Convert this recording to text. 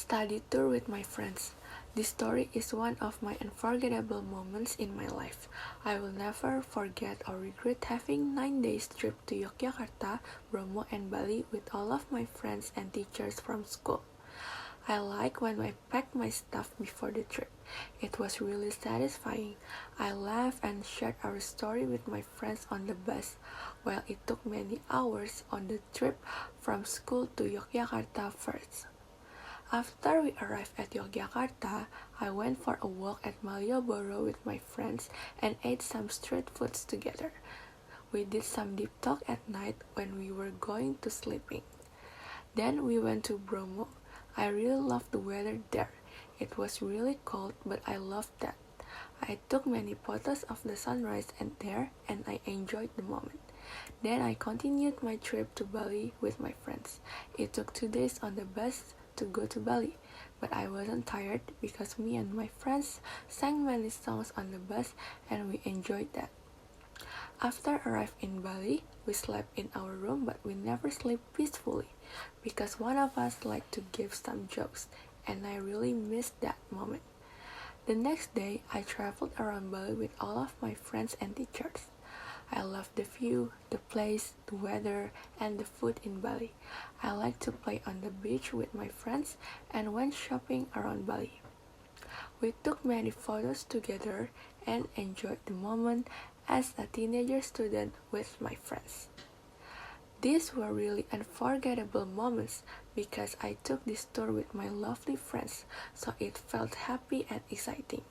Study tour with my friends. This story is one of my unforgettable moments in my life. I will never forget or regret having 9 days trip to Yogyakarta, Bromo and Bali with all of my friends and teachers from school. I like when I packed my stuff before the trip. It was really satisfying. I laughed and shared our story with my friends on the bus, while it took many hours on the trip from school to Yogyakarta first. After we arrived at Yogyakarta, I went for a walk at Malioboro with my friends and ate some street foods together. We did some deep talk at night when we were going to sleeping. Then we went to Bromo. I really loved the weather there. It was really cold, but I loved that. I took many photos of the sunrise there and I enjoyed the moment. Then I continued my trip to Bali with my friends. It took 2 days on the bus to go to Bali, but I wasn't tired because me and my friends sang many songs on the bus and we enjoyed that. After arriving in Bali, we slept in our room, but we never slept peacefully because one of us liked to give some jokes, and I really missed that moment. The next day, I traveled around Bali with all of my friends and teachers. I loved the view, the place, the weather, and the food in Bali. I like to play on the beach with my friends and went shopping around Bali. We took many photos together and enjoyed the moment as a teenager student with my friends. These were really unforgettable moments because I took this tour with my lovely friends, so it felt happy and exciting.